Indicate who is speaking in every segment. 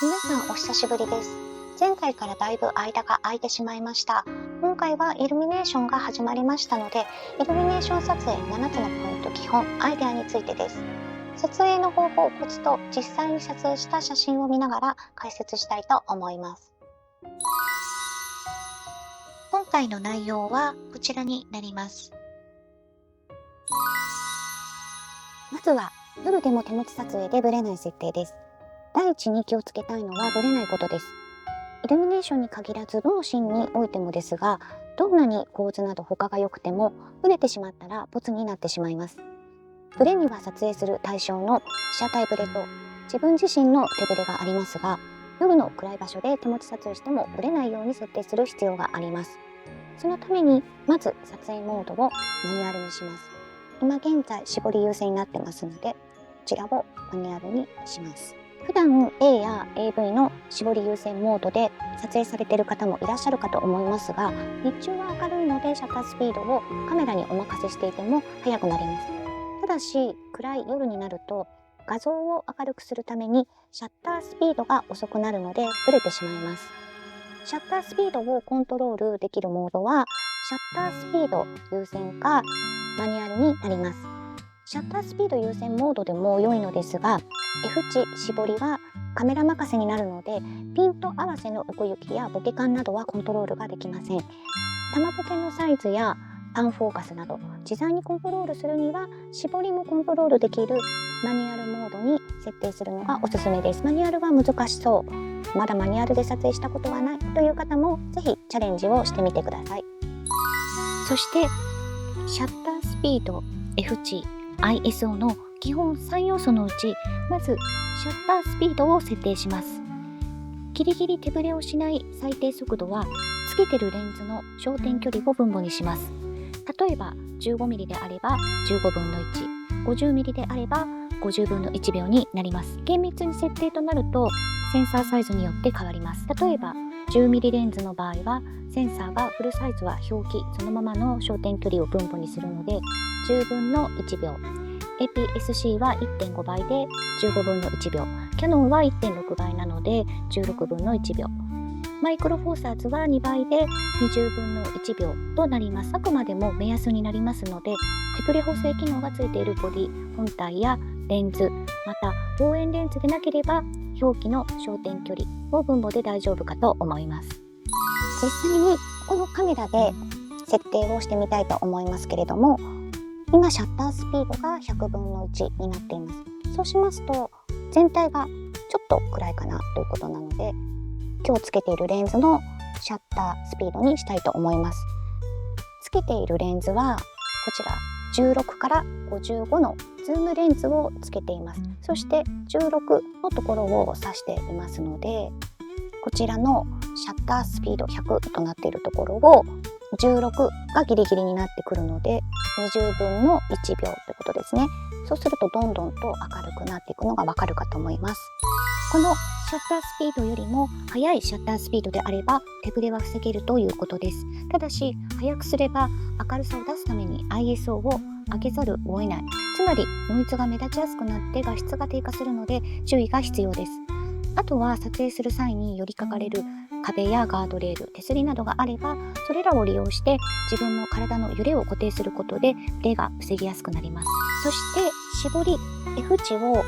Speaker 1: 皆さんお久しぶりです。前回からだいぶ間が空いてしまいました。今回はイルミネーションが始まりましたので、イルミネーション撮影7つのポイント基本アイデアについてです。撮影の方法、コツと実際に撮影した写真を見ながら解説したいと思います。今回の内容はこちらになります。まずは夜でも手持ち撮影でブレない設定です。第一に気をつけたいのはブレないことです。イルミネーションに限らずどのシーンにおいてもですが、どんなに構図など他が良くてもブレてしまったらボツになってしまいます。ブレには撮影する対象の被写体ブレと自分自身の手ブレがありますが、夜の暗い場所で手持ち撮影してもブレないように設定する必要があります。そのためにまず撮影モードをマニュアルにします。今現在絞り優先になってますので、こちらをマニュアルにします。普段 A や AV の絞り優先モードで撮影されている方もいらっしゃるかと思いますが、日中は明るいのでシャッタースピードをカメラにお任せしていても速くなります。ただし暗い夜になると画像を明るくするためにシャッタースピードが遅くなるのでブレてしまいます。シャッタースピードをコントロールできるモードはシャッタースピード優先かマニュアルになります。シャッタースピード優先モードでも良いのですが、F 値絞りはカメラ任せになるので、ピント合わせの奥行きやボケ感などはコントロールができません。玉ボケのサイズやパンフォーカスなど自在にコントロールするには絞りもコントロールできるマニュアルモードに設定するのがおすすめです。マニュアルは難しそう、まだマニュアルで撮影したことがないという方もぜひチャレンジをしてみてください。そしてシャッタースピード、F 値、ISO の基本3要素のうち、まずシャッタースピードを設定します。ギリギリ手ブレをしない最低速度はつけてるレンズの焦点距離を分母にします。例えば 15mm であれば15分の1、50mm であれば50分の1秒になります。厳密に設定となるとセンサーサイズによって変わります。例えば 10mm レンズの場合はセンサーがフルサイズは表記そのままの焦点距離を分母にするので10分の1秒、APS-C は 1.5 倍で15分の1秒、キヤノンは 1.6 倍なので16分の1秒、マイクロフォーサーズは2倍で20分の1秒となります。あくまでも目安になりますので、手ブレ補正機能がついているボディ本体やレンズ、また望遠レンズでなければ表記の焦点距離を分母で大丈夫かと思います。実際にこのカメラで設定をしてみたいと思いますけれども、今シャッタースピードが100分の1になっています。そうしますと全体がちょっと暗いかなということなので、今日つけているレンズのシャッタースピードにしたいと思います。つけているレンズはこちら16から55のズームレンズをつけています。そして16のところを指していますので、こちらのシャッタースピード100となっているところを16がギリギリになってくるので20分の1秒ということですね。そうするとどんどんと明るくなっていくのがわかるかと思います。このシャッタースピードよりも速いシャッタースピードであれば手ブレは防げるということです。ただし速くすれば明るさを出すために ISO を上げざるを得ない。つまりノイズが目立ちやすくなって画質が低下するので注意が必要です。あとは撮影する際に寄りかかれる壁やガードレール、手すりなどがあればそれらを利用して自分の体の揺れを固定することでブレが防ぎやすくなります。そして絞り F 値を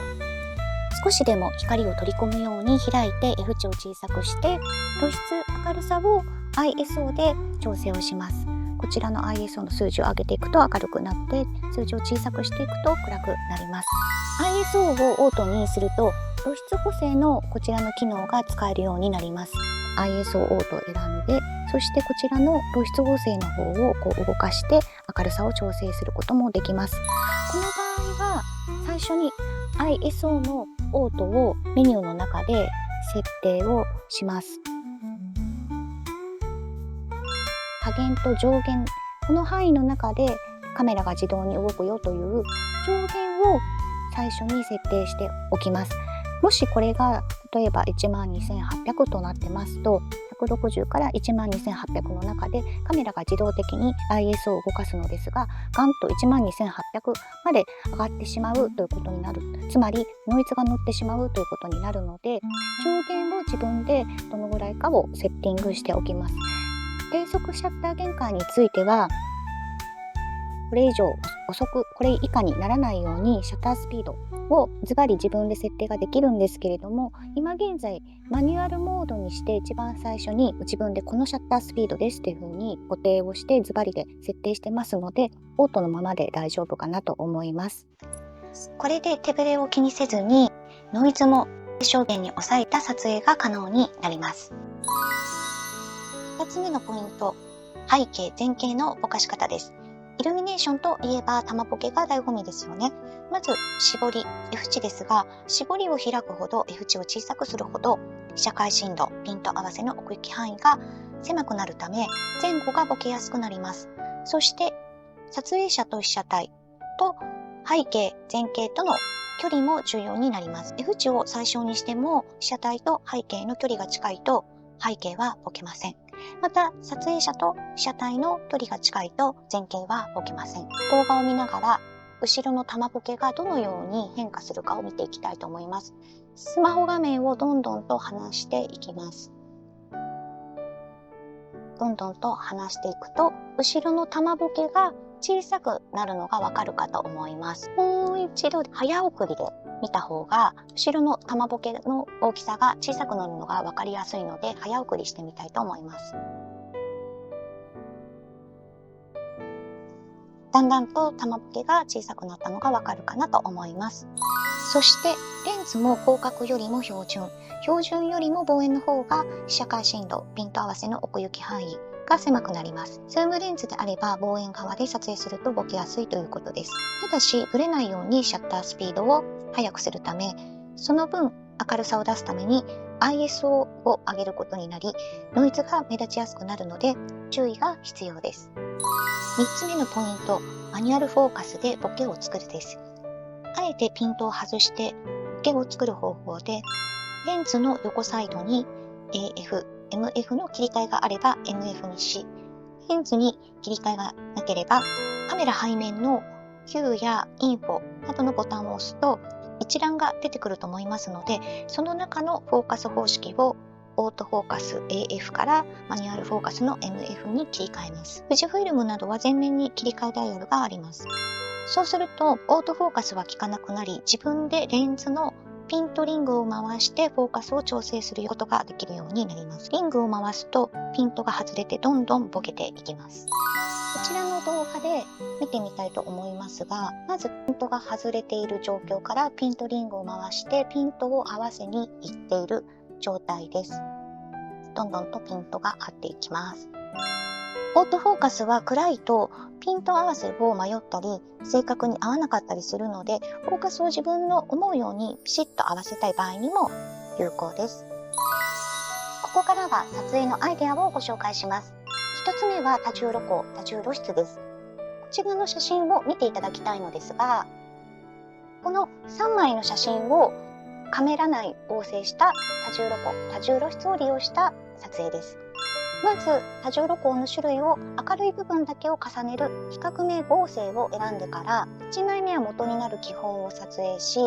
Speaker 1: 少しでも光を取り込むように開いて F 値を小さくして露出明るさを ISO で調整をします。こちらの ISO の数字を上げていくと明るくなって数字を小さくしていくと暗くなります。 ISO をオートにすると露出補正のこちらの機能が使えるようになります。 ISO オートを選んで、そしてこちらの露出補正の方を動かして明るさを調整することもできます。この場合は最初に ISO のオートをメニューの中で設定をします。下限と上限、この範囲の中でカメラが自動に動くよという上限を最初に設定しておきます。もしこれが例えば12,800となってますと、160から12,800の中でカメラが自動的に ISO を動かすのですが、ガンと12,800まで上がってしまうということになる。つまりノイズが乗ってしまうということになるので、上限を自分でどのぐらいかをセッティングしておきます。低速シャッター限界については、これ以上遅く、これ以下にならないようにシャッタースピードをズバリ自分で設定ができるんですけれども、今現在マニュアルモードにして一番最初に自分でこのシャッタースピードですっていう風に固定をしてズバリで設定してますので、オートのままで大丈夫かなと思います。これで手ぶれを気にせずにノイズも最小限に抑えた撮影が可能になります。2つ目のポイント、背景前景のぼかし方です。イルミネーションといえば玉ボケが醍醐味ですよね。まず絞り F 値ですが、絞りを開くほど F 値を小さくするほど被写界深度、ピント合わせの奥行き範囲が狭くなるため前後がボケやすくなります。そして撮影者と被写体と背景前景との距離も重要になります。F 値を最小にしても被写体と背景の距離が近いと背景はボケません。また撮影者と被写体の距離が近いと前景はボケません。動画を見ながら後ろの玉ボケがどのように変化するかを見ていきたいと思います。スマホ画面をどんどんと離していきます。どんどんと離していくと後ろの玉ボケが小さくなるのがわかるかと思います。もう一度早送りで見た方が後ろの玉ボケの大きさが小さくなるのがわかりやすいので、早送りしてみたいと思います。だんだんと玉ボケが小さくなったのがわかるかなと思います。そしてレンズも広角よりも標準よりも望遠の方が被写界深度、ピント合わせの奥行き範囲が狭くなります。ズームレンズであれば望遠側で撮影するとボケやすいということです。ただしブレないようにシャッタースピードを速くするため、その分明るさを出すために ISO を上げることになり、ノイズが目立ちやすくなるので注意が必要です。3つ目のポイント、マニュアルフォーカスでボケを作るです。あえてピントを外してボケを作る方法で、レンズの横サイドに AF、MF の切り替えがあれば MF にし、レンズに切り替えがなければカメラ背面の Q やインフォなどのボタンを押すと一覧が出てくると思いますので、その中のフォーカス方式をオートフォーカス AF からマニュアルフォーカスの MF に切り替えます。富士フイルムなどは前面に切り替えダイヤルがあります。そうするとオートフォーカスは効かなくなり、自分でレンズのピンとリングを回してフォーカスを調整することができるようになります。リングを回すとピントが外れてどんどんボケていきます。こちらの動画で見てみたいと思いますが、まずピントが外れている状況からピンとリングを回してピントを合わせにいっている状態です。どんどんとピントが合っていきます。オートフォーカスは暗いとピント合わせを迷ったり正確に合わなかったりするので、フォーカスを自分の思うようにピシッと合わせたい場合にも有効です。ここからは撮影のアイデアをご紹介します。1つ目は多重露光、多重露出です。こちらの写真を見ていただきたいのですが、この3枚の写真をカメラ内合成した多重露光、多重露出を利用した撮影です。まず多重露光の種類を明るい部分だけを重ねる比較名合成を選んでから、1枚目は元になる基本を撮影し、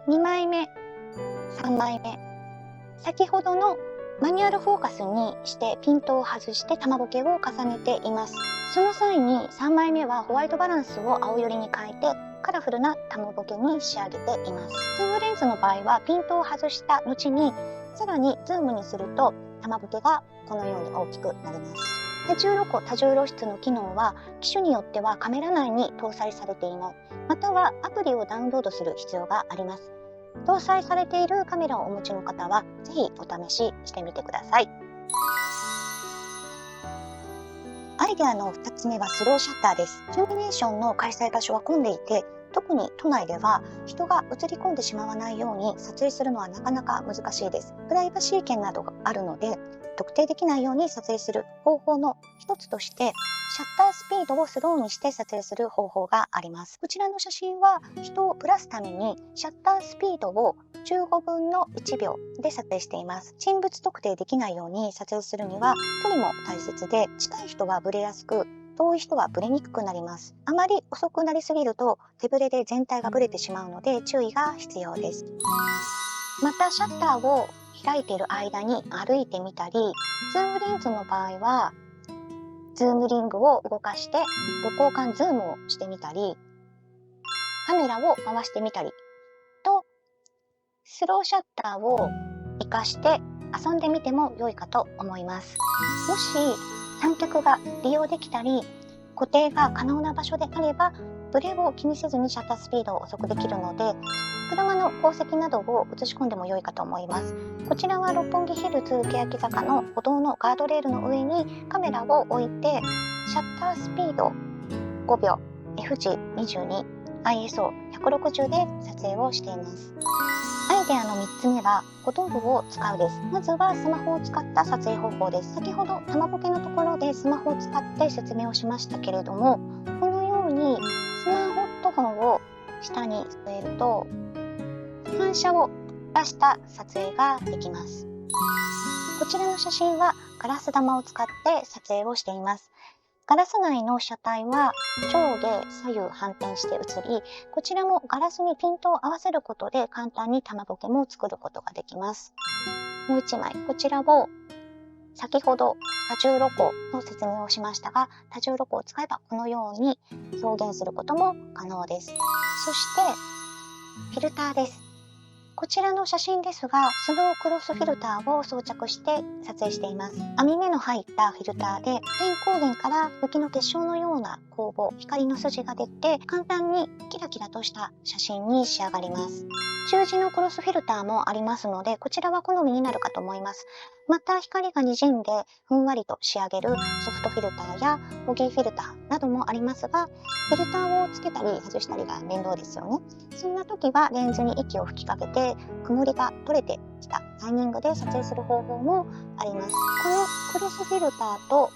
Speaker 1: 2枚目、3枚目、先ほどのマニュアルフォーカスにしてピントを外して玉ボケを重ねています。その際に3枚目はホワイトバランスを青寄りに変えてカラフルな玉ボケに仕上げています。ズームレンズの場合はピントを外した後にさらにズームにすると玉ボケがこのように大きくなります。多重露光、多重露出の機能は機種によってはカメラ内に搭載されていない、またはアプリをダウンロードする必要があります。搭載されているカメラをお持ちの方はぜひお試ししてみてください。アイデアの2つ目はスローシャッターです。イルミネーションの開催場所は混んでいて、特に都内では人が映り込んでしまわないように撮影するのはなかなか難しいです。プライバシー権などがあるので特定できないように撮影する方法の一つとして、シャッタースピードをスローにして撮影する方法があります。こちらの写真は人をぶらすためにシャッタースピードを15分の1秒で撮影しています。人物特定できないように撮影するには距離も大切で、近い人はブレやすく、遠い人はブレにくくなります。あまり遅くなりすぎると手ブレで全体がブレてしまうので注意が必要です。またシャッターを開いている間に歩いてみたり、ズームレンズの場合はズームリングを動かして横間ズームをしてみたり、カメラを回してみたりと、スローシャッターを活かして遊んでみても良いかと思います。もし三脚が利用できたり固定が可能な場所であれば、ブレを気にせずにシャッタースピードを遅くできるので、車の後石などを映し込んでも良いかと思います。こちらは六本木ヒルズ欅坂の歩道のガードレールの上にカメラを置いて、シャッタースピード5秒 F 値22 ISO160 で撮影をしています。アイデアの3つ目は小道具を使うです。まずはスマホを使った撮影方法です。先ほど玉ボケのところでスマホを使って説明をしましたけれども、このようにスマートフォンを下に据えると反射を出した撮影ができます。こちらの写真はガラス玉を使って撮影をしています。ガラス内の車体は上下左右反転して写り、こちらもガラスにピントを合わせることで簡単に玉ボケも作ることができます。もう一枚、こちらを先ほど多重露光の説明をしましたが、多重露光を使えばこのように表現することも可能です。そしてフィルターです。こちらの写真ですが、スノークロスフィルターを装着して撮影しています。網目の入ったフィルターで、天光源から雪の結晶のような光芒、光の筋が出て、簡単にキラキラとした写真に仕上がります。中字のクロスフィルターもありますので、こちらは好みになるかと思います。また光が滲んでふんわりと仕上げるソフトフィルターやボギーフィルターなどもありますが、フィルターをつけたり外したりが面倒ですよね。そんな時はレンズに息を吹きかけて曇りが取れてきたタイミングで撮影する方法もあります。このクロスフィルターと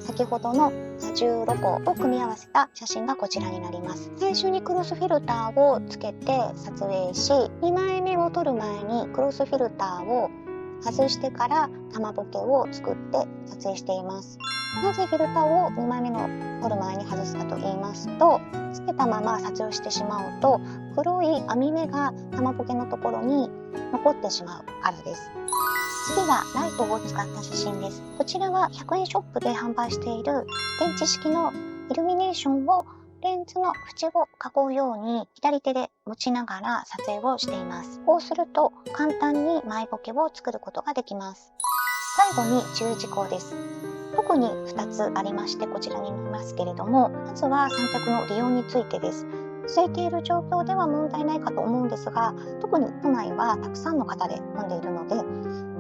Speaker 1: 先ほどの多重露光を組み合わせた写真がこちらになります。最初にクロスフィルターをつけて撮影し、2枚目を撮る前にクロスフィルターを外してから玉ボケを作って撮影しています。なぜフィルターを2枚目の撮る前に外すかと言いますと、つけたまま撮影してしまうと黒い網目が玉ボケのところに残ってしまうからです。次はライトを使った写真です。こちらは100円ショップで販売している電池式のイルミネーションをレンズの縁を囲うように左手で持ちながら撮影をしています。こうすると簡単に前ボケを作ることができます。最後に注意事項です。特に2つありまして、こちらに見ますけれども、まずは三脚の利用についてです。空いている状況では問題ないかと思うんですが、特に都内はたくさんの方で混んでいるので、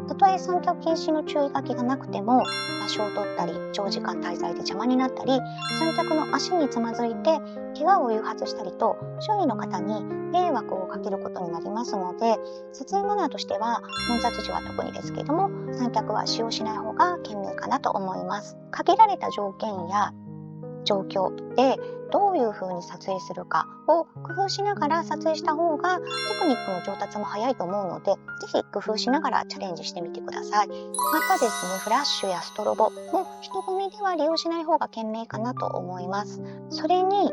Speaker 1: たとえ三脚禁止の注意書きがなくても、場所を取ったり長時間滞在で邪魔になったり、三脚の足につまずいて怪我を誘発したりと、周囲の方に迷惑をかけることになりますので、撮影マナーとしては混雑時は特にですけれども、三脚は使用しない方が賢明かなと思います。限られた条件や状況でどういう風に撮影するかを工夫しながら撮影した方がテクニックの上達も早いと思うので、ぜひ工夫しながらチャレンジしてみてください。またですね、フラッシュやストロボも人混みでは利用しない方が賢明かなと思います。それに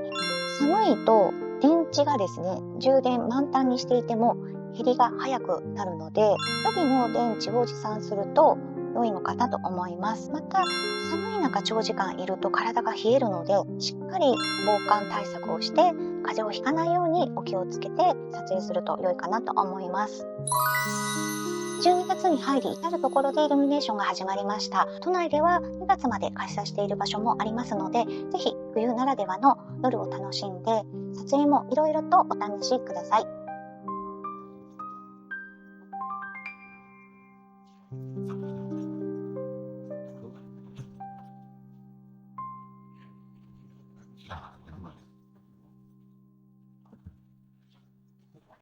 Speaker 1: 寒いと電池がですね、充電満タンにしていても減りが早くなるので、予備の電池を持参すると良いのかなと思います。また寒い中長時間いると体が冷えるので、しっかり防寒対策をして風邪をひかないようにお気をつけて撮影すると良いかなと思います。12月に入り、至るところでイルミネーションが始まりました。都内では2月まで開催している場所もありますので、ぜひ冬ならではの夜を楽しんで撮影もいろいろとお試しください。